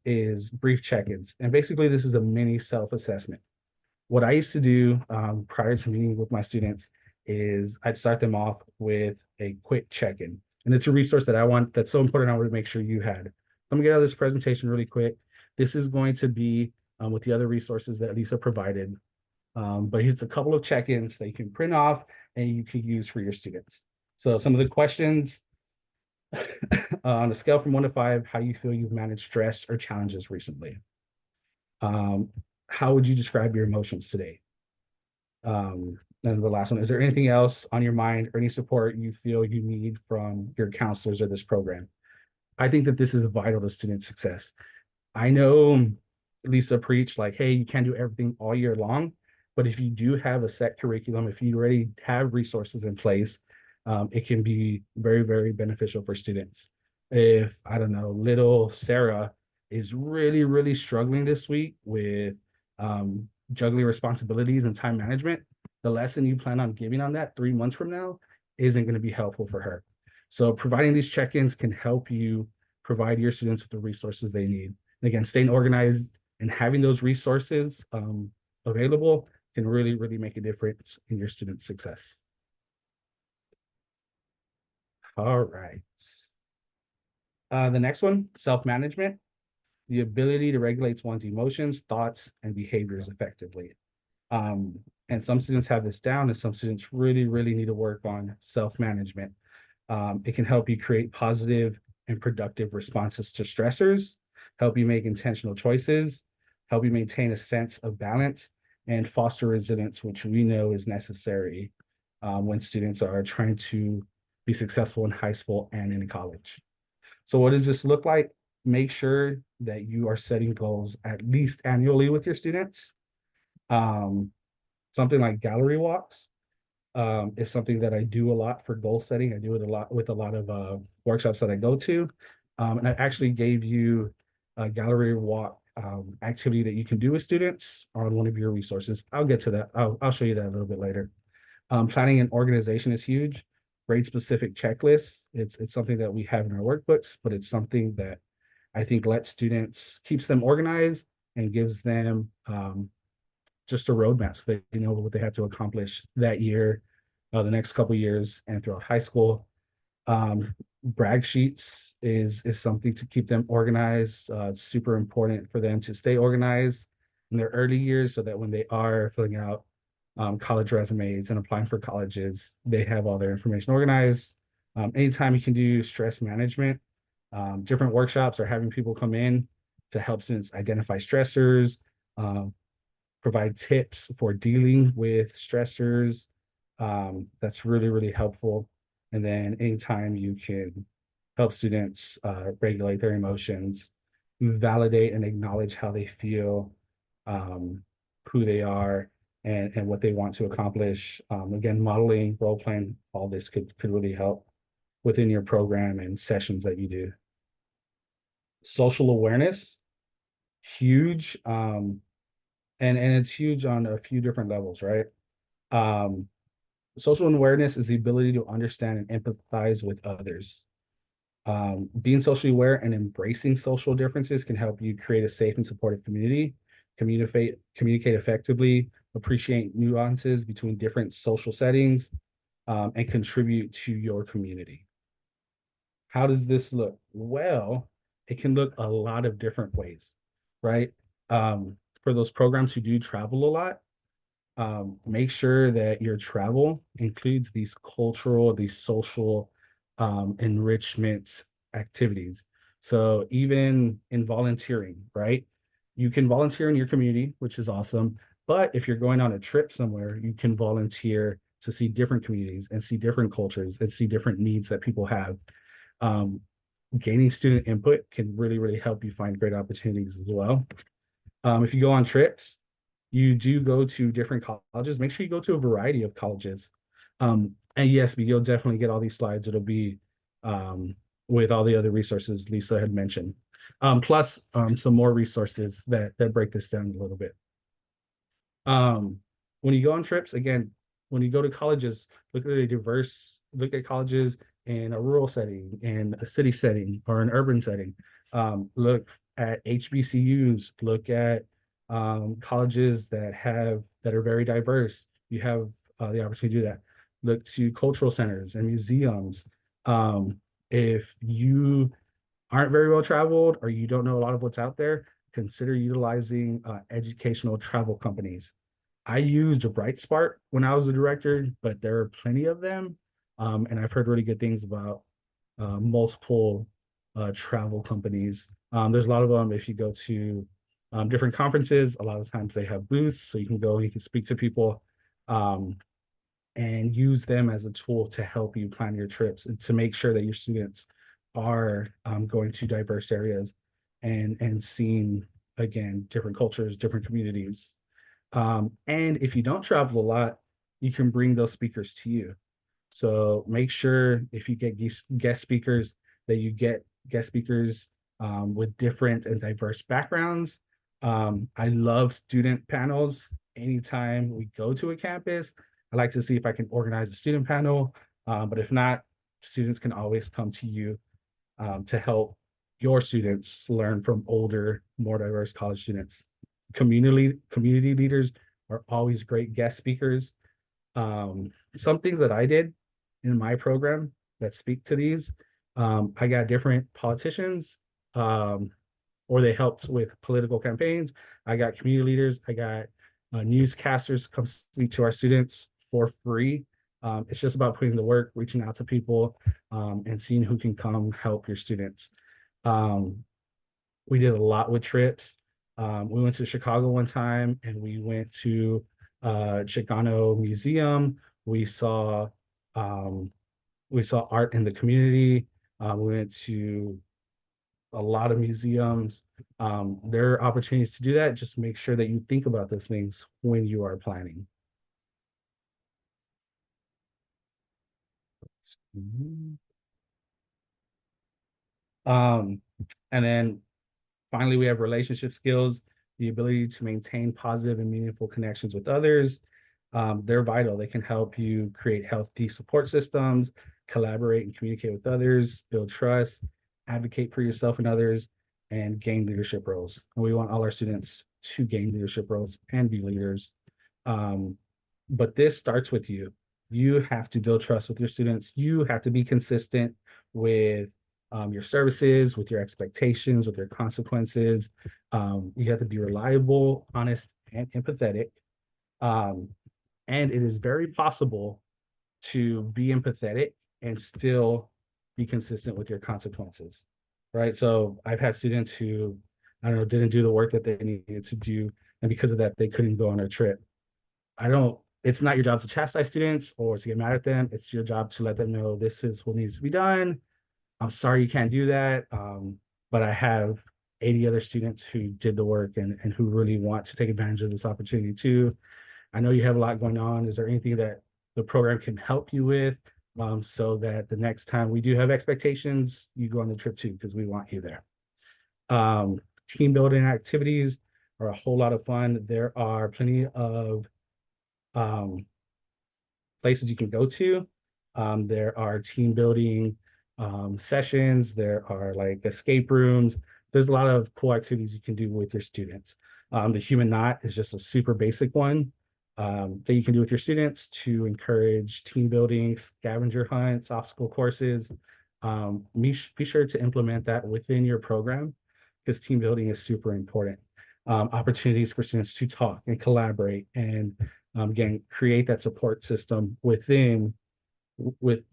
[SPEAKER 2] is brief check-ins. And basically this is a mini self-assessment. What I used to do prior to meeting with my students is I'd start them off with a quick check-in. And it's a resource that that's so important I wanted to make sure you had. I'm gonna get out of this presentation really quick. This is going to be with the other resources that Lisa provided. But here's a couple of check-ins that you can print off and you can use for your students. So some of the questions on a scale from 1 to 5, how you feel you've managed stress or challenges recently? Um, how would you describe your emotions today? And the last one, is there anything else on your mind or any support you feel you need from your counselors or this program? I think that this is vital to student success. I know Lisa preached like, hey, you can't do everything all year long, but if you do have a set curriculum, if you already have resources in place, it can be very, very beneficial for students. If, I don't know, little Sarah is really, really struggling this week with juggling responsibilities and time management, the lesson you plan on giving on that 3 months from now isn't going to be helpful for her. So providing these check-ins can help you provide your students with the resources they need. And again, staying organized and having those resources available can really, really make a difference in your student success. All right. The next one, self-management, the ability to regulate one's emotions, thoughts, and behaviors effectively. And some students have this down, and some students really, really need to work on self-management. It can help you create positive and productive responses to stressors, help you make intentional choices, help you maintain a sense of balance, and foster resilience, which we know is necessary when students are trying to be successful in high school and in college. So what does this look like? Make sure that you are setting goals at least annually with your students. Something like gallery walks is something that I do a lot for goal setting. I do it a lot with a lot of workshops that I go to. And I actually gave you a gallery walk activity that you can do with students on one of your resources. I'll get to that. I'll show you that a little bit later. Planning and organization is huge. Grade specific checklists. It's something that we have in our workbooks, but it's something that I think lets students, keeps them organized and gives them just a roadmap so they know what they have to accomplish that year, the next couple years, and throughout high school. Brag sheets is something to keep them organized. It's super important for them to stay organized in their early years so that when they are filling out college resumes and applying for colleges, they have all their information organized. Anytime you can do stress management, different workshops or having people come in to help students identify stressors, um, provide tips for dealing with stressors. That's really, really helpful. And then anytime you can help students regulate their emotions, validate and acknowledge how they feel, um, who they are, and what they want to accomplish. Again, modeling, role playing, all this could really help within your program and sessions that you do. Social awareness, huge. And it's huge on a few different levels, right? Um, Social awareness is the ability to understand and empathize with others. Being socially aware and embracing social differences can help you create a safe and supportive community, communicate effectively, appreciate nuances between different social settings, and contribute to your community. How does this look? Well, it can look a lot of different ways, right? For those programs who do travel a lot, make sure that your travel includes these social enrichment activities. So even in volunteering, right? You can volunteer in your community, which is awesome. But if you're going on a trip somewhere, you can volunteer to see different communities and see different cultures and see different needs that people have. Um, Gaining student input can really, really help you find great opportunities as well. If you go on trips, you do go to different colleges. Make sure you go to a variety of colleges. And yes, but you'll definitely get all these slides. It'll be with all the other resources Lisa had mentioned, plus some more resources that break this down a little bit. When you go on trips, again, when you go to colleges, look at colleges in a rural setting, in a city setting, or an urban setting. Look at HBCUs, look at colleges that are very diverse. You have the opportunity to do that. Look to cultural centers and museums. If you aren't very well traveled or you don't know a lot of what's out there, consider utilizing educational travel companies. I used a Brightspark when I was a director, but there are plenty of them. And I've heard really good things about multiple travel companies. There's a lot of them. If you go to different conferences, a lot of times they have booths, so you can go, you can speak to people, and use them as a tool to help you plan your trips and to make sure that your students are going to diverse areas and seeing, again, different cultures, different communities. And if you don't travel a lot, you can bring those speakers to you. So make sure if you get guest speakers that you get guest speakers with different and diverse backgrounds. I love student panels. Anytime we go to a campus, I like to see if I can organize a student panel. But if not, students can always come to you to help your students learn from older, more diverse college students. Community leaders are always great guest speakers. Some things that I did in my program that speak to these, I got different politicians, or they helped with political campaigns. I got community leaders. I got newscasters come speak to our students for free. It's just about putting the work, reaching out to people, and seeing who can come help your students. Um, we did a lot with trips. We went to Chicago one time and we went to Chicano Museum. We saw um, we saw art in the community. We went to a lot of museums. There are opportunities to do that. Just make sure that you think about those things when you are planning. Um, and then finally, we have relationship skills, the ability to maintain positive and meaningful connections with others. They're vital. They can help you create healthy support systems, collaborate and communicate with others, build trust, advocate for yourself and others, and gain leadership roles. And we want all our students to gain leadership roles and be leaders. Um, but this starts with you. You have to build trust with your students. You have to be consistent with your services, with your expectations, with your consequences. You have to be reliable, honest, and empathetic. Um, and it is very possible to be empathetic and still be consistent with your consequences, right? So I've had students who I don't know, didn't do the work that they needed to do. And because of that, they couldn't go on a trip. It's not your job to chastise students or to get mad at them. It's your job to let them know this is what needs to be done. I'm sorry you can't do that. But I have 80 other students who did the work and who really want to take advantage of this opportunity too. I know you have a lot going on. Is there anything that the program can help you with, so that the next time we do have expectations, you go on the trip too, because we want you there. Team building activities are a whole lot of fun. There are plenty of places you can go to. There are team building sessions. There are like escape rooms. There's a lot of cool activities you can do with your students. The human knot is just a super basic one that you can do with your students to encourage team building, scavenger hunts, obstacle courses. Be sure to implement that within your program because team building is super important. Opportunities for students to talk and collaborate and again, create that support system with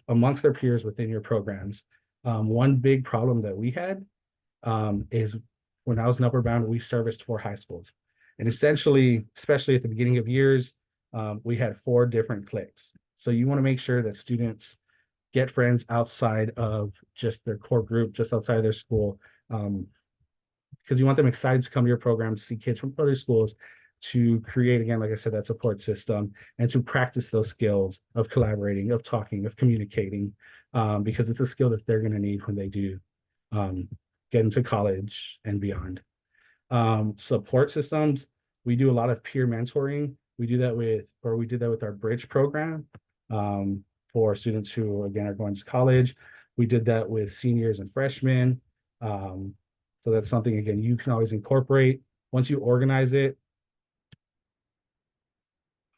[SPEAKER 2] amongst their peers within your programs. One big problem that we had is when I was in Upper Bound, we serviced 4 high schools. And essentially, especially at the beginning of years, we had 4 different cliques. So you want to make sure that students get friends outside of just their core group, just outside of their school, because you want them excited to come to your program to see kids from other schools, to create, again, like I said, that support system and to practice those skills of collaborating, of talking, of communicating, because it's a skill that they're going to need when they do get into college and beyond. Support systems, we do a lot of peer mentoring. We did that with our bridge program for students who, again, are going to college. We did that with seniors and freshmen. So that's something, again, you can always incorporate. Once you organize it,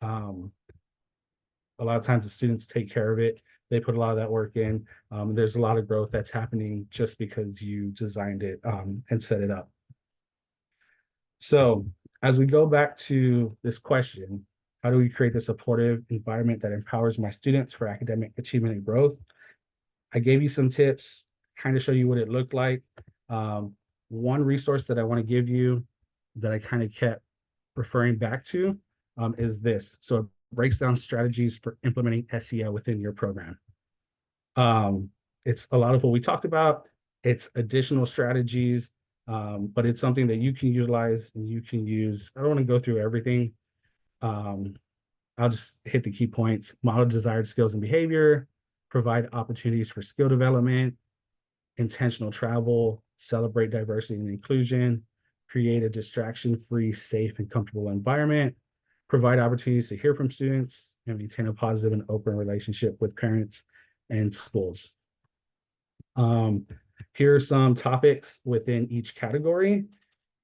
[SPEAKER 2] a lot of times the students take care of it. They put a lot of that work in. There's a lot of growth that's happening just because you designed it and set it up. So as we go back to this question, how do we create a supportive environment that empowers my students for academic achievement and growth? I gave you some tips, kind of show you what it looked like. One resource that I want to give you that I kind of kept referring back to is this. So it breaks down strategies for implementing SEL within your program. It's a lot of what we talked about. It's additional strategies, but it's something that you can utilize and you can use. I don't want to go through everything. I'll just hit the key points. Model desired skills and behavior, provide opportunities for skill development, intentional travel, celebrate diversity and inclusion, create a distraction-free, safe, and comfortable environment, provide opportunities to hear from students, and maintain a positive and open relationship with parents and schools. Here are some topics within each category,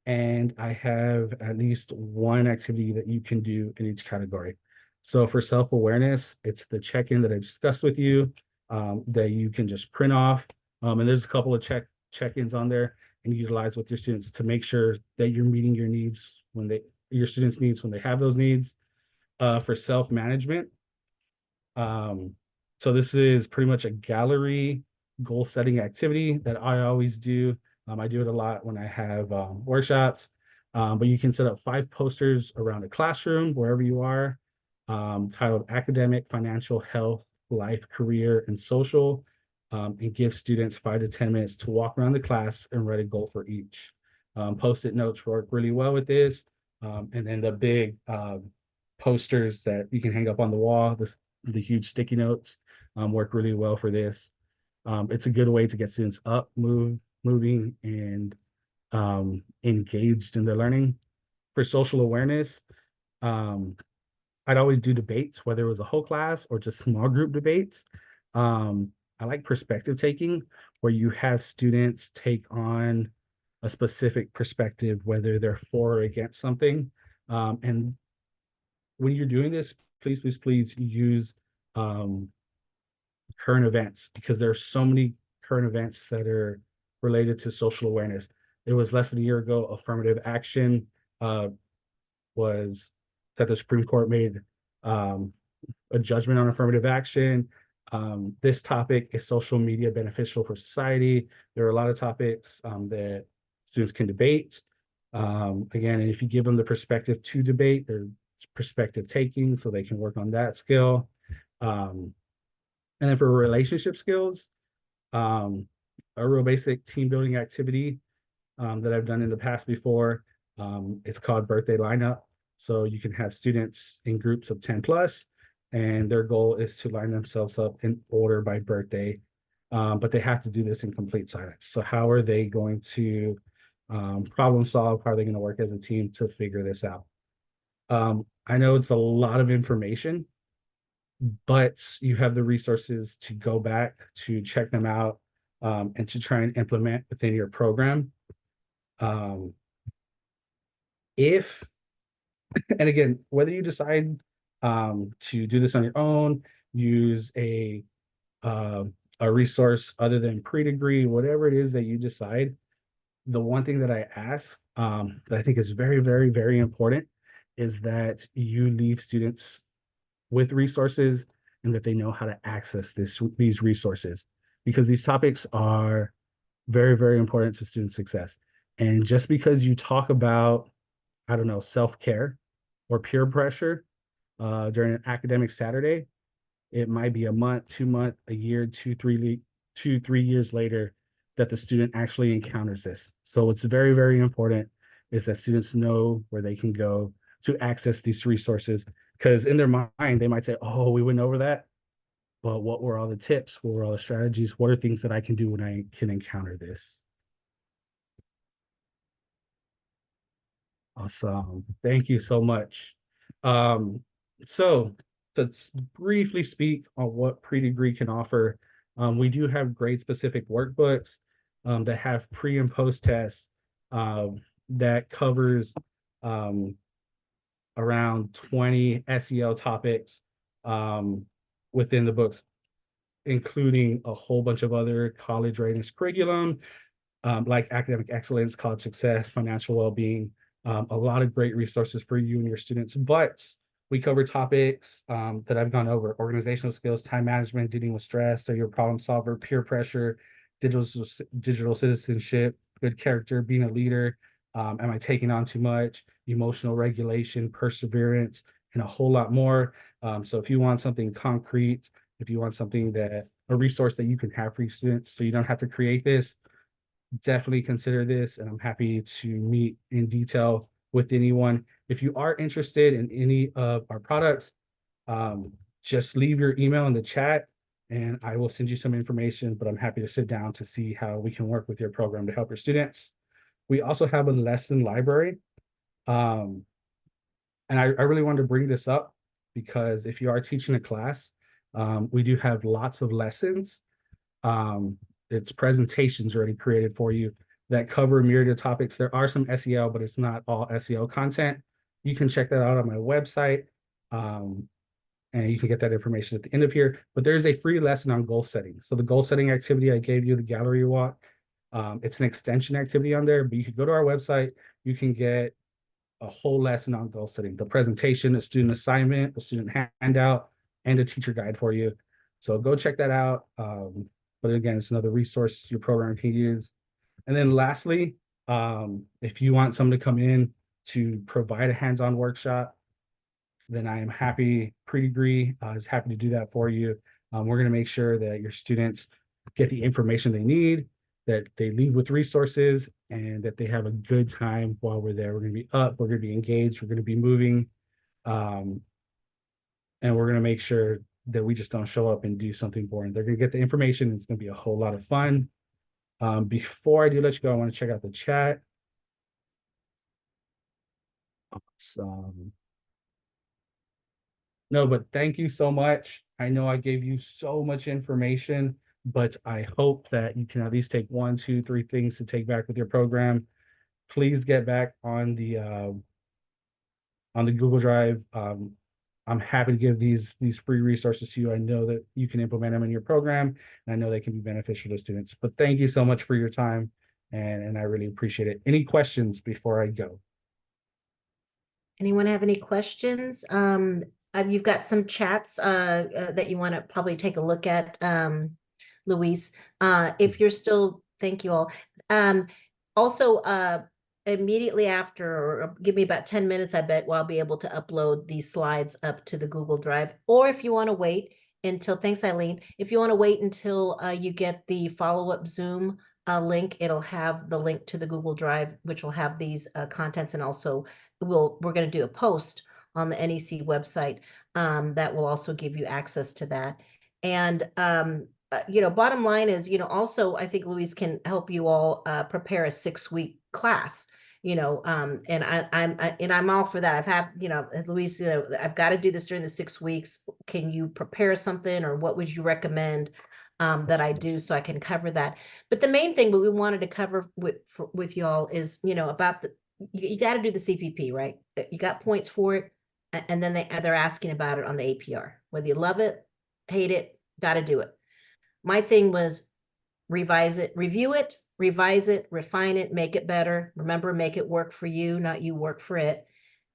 [SPEAKER 2] and I have at least one activity that you can do in each category. So for self-awareness, it's the check-in that I discussed with you that you can just print off. And there's a couple of check-ins on there and utilize with your students to make sure that you're meeting your needs your students' needs when they have those needs. For self-management, so this is pretty much a gallery goal setting activity that I always do. I do it a lot when I have workshops, but you can set up 5 posters around a classroom, wherever you are, titled academic, financial, health, life, career, and social, and give students 5 to 10 minutes to walk around the class and write a goal for each. Post-it notes work really well with this. And then the big posters that you can hang up on the wall, the huge sticky notes, work really well for this. It's a good way to get students up, moving, and engaged in their learning. For social awareness, I'd always do debates, whether it was a whole class or just small group debates. I like perspective taking, where you have students take on a specific perspective, whether they're for or against something. And when you're doing this, please use current events, because there are so many current events that are related to social awareness. It was less than a year ago, affirmative action was that the Supreme Court made a judgment on affirmative action. This topic is social media beneficial for society. There are a lot of topics that students can debate. Again, and if you give them the perspective to debate, there's perspective taking, so they can work on that skill. And then for relationship skills, a real basic team building activity that I've done in the past before. It's called birthday lineup. So you can have students in groups of 10 plus, and their goal is to line themselves up in order by birthday. But they have to do this in complete silence. So how are they going to problem solve? How are they going to work as a team to figure this out? I know it's a lot of information, but you have the resources to go back to check them out, and to try and implement within your program. Um, if and again, whether you decide to do this on your own, use uh, a resource other than pre-degree, whatever it is that you decide, the one thing that I ask, that I think is very, very, very important, is that you leave students with resources and that they know how to access these resources, because these topics are very, very important to student success. And just because you talk about, I don't know, self-care or peer pressure during an academic Saturday, it might be a month, 2 month, a year, 2, 3 years later that the student actually encounters this. So what's very, very important is that students know where they can go to access these resources, because in their mind, they might say, oh, we went over that. But what were all the tips? What were all the strategies? What are things that I can do when I can encounter this? Awesome. Thank you so much. Um, so let's briefly speak on what pre-degree can offer. We do have grade specific workbooks that have pre and post tests that covers um, around 20 SEL topics um, within the books, including a whole bunch of other college readiness curriculum, like academic excellence, college success, financial well-being, a lot of great resources for you and your students. But we cover topics that I've gone over: organizational skills, time management, dealing with stress, so you're a problem solver, peer pressure, digital citizenship, good character, being a leader, am I taking on too much, emotional regulation, perseverance, and a whole lot more. So if you want something concrete, if you want something that a resource that you can have for your students so you don't have to create this, definitely consider this, and I'm happy to meet in detail with anyone. If you are interested in any of our products, um, just leave your email in the chat and I will send you some information, but I'm happy to sit down to see how we can work with your program to help your students. We also have a lesson library. Um, and I really wanted to bring this up because if you are teaching a class, we do have lots of lessons. Um, it's presentations already created for you that cover a myriad of topics. There are some SEL, but it's not all SEL content. You can check that out on my website. And you can get that information at the end of here. But there's a free lesson on goal setting. So the goal setting activity I gave you, the gallery walk, it's an extension activity on there, but you can go to our website. You can get a whole lesson on goal setting, the presentation, a student assignment, a student handout, and a teacher guide for you. So go check that out. But again, it's another resource your program can use. And then lastly, if you want someone to come in to provide a hands-on workshop, then I am happy, pre-degree is happy to do that for you. We're going to make sure that your students get the information they need, that they leave with resources, and that they have a good time while we're there. We're going to be up, we're going to be engaged, we're going to be moving, and we're going to make sure that we just don't show up and do something boring. They're going to get the information. It's going to be a whole lot of fun. Before I do let you go, I want to check out the chat. Awesome. No, but thank you so much. I know I gave you so much information, but I hope that you can at least take 1, 2, 3 things to take back with your program. Please get back on the Google Drive. I'm happy to give these free resources to you. I know that you can implement them in your program, and I know they can be beneficial to students. But thank you so much for your time, and I really appreciate it. Any questions before I go?
[SPEAKER 1] Anyone have any questions? You've got some chats that you want to probably take a look at, Luis. If you're still, thank you all. Also, immediately after, or give me about 10 minutes, I bet I'll be able to upload these slides up to the Google Drive. Or if you want to wait until, thanks, Eileen. If you want to wait until you get the follow-up Zoom link, it'll have the link to the Google Drive, which will have these contents, and also we're going to do a post on the NEC website that will also give you access to that. And bottom line is, also I think Louise can help you all prepare a 6-week class. And I'm all for that. I've had, Louise, I've got to do this during the 6 weeks. Can you prepare something, or what would you recommend that I do so I can cover that? But the main thing that we wanted to cover with y'all is, about you got to do the CPP, right? You got points for it, and then they're asking about it on the APR. Whether you love it, hate it, got to do it. My thing was revise it, review it, revise it, refine it, make it better. Remember, make it work for you, not you work for it.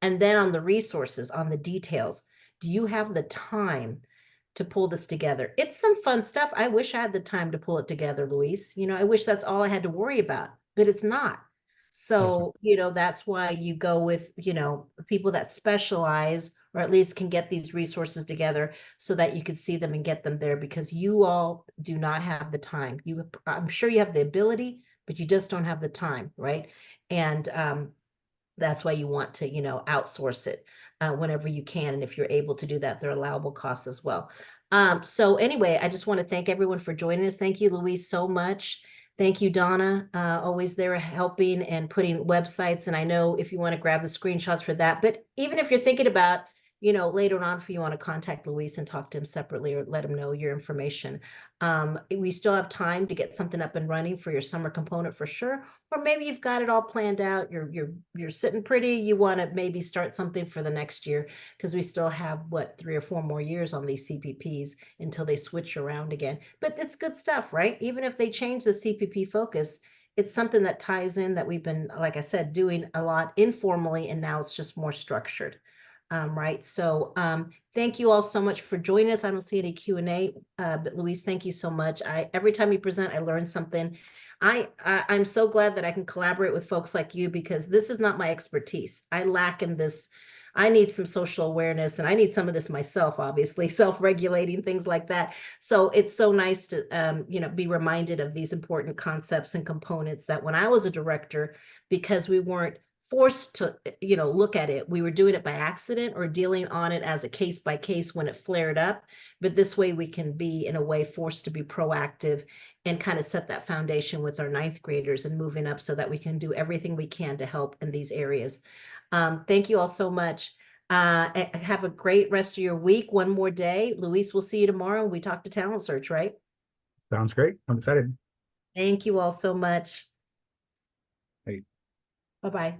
[SPEAKER 1] And then on the resources, on the details, do you have the time to pull this together? It's some fun stuff. I wish I had the time to pull it together, Luis. I wish that's all I had to worry about, but it's not. So, that's why you go with, people that specialize, or at least can get these resources together so that you can see them and get them there, because you all do not have the time. I'm sure you have the ability, but you just don't have the time, right? And that's why you want to, outsource it whenever you can. And if you're able to do that, there are allowable costs as well. So anyway, I just want to thank everyone for joining us. Thank you, Louise, so much. Thank you, Donna, always there helping and putting websites. And I know if you want to grab the screenshots for that, but even if you're thinking about, later on, if you want to contact Luis and talk to him separately, or let him know your information, we still have time to get something up and running for your summer component for sure. Or maybe you've got it all planned out. You're sitting pretty. You want to maybe start something for the next year, because we still have 3 or 4 more years on these CPPs until they switch around again. But it's good stuff, right? Even if they change the CPP focus, it's something that ties in, that we've been, like I said, doing a lot informally, and now it's just more structured. Right. So thank you all so much for joining us. I don't see any Q&A, but Louise, thank you so much. Every time you present, I learn something. I'm so glad that I can collaborate with folks like you, because this is not my expertise. I lack in this. I need some social awareness, and I need some of this myself, obviously, self-regulating, things like that. So it's so nice to, be reminded of these important concepts and components that when I was a director, because we weren't forced to, look at it, we were doing it by accident or dealing on it as a case by case when it flared up. But this way we can be, in a way, forced to be proactive and kind of set that foundation with our 9th graders and moving up, so that we can do everything we can to help in these areas. Thank you all so much. Have a great rest of your week. One more day. Luis, we'll see you tomorrow. We talk to Talent Search, right?
[SPEAKER 2] Sounds great. I'm excited.
[SPEAKER 1] Thank you all so much.
[SPEAKER 2] Hey.
[SPEAKER 1] Bye-bye.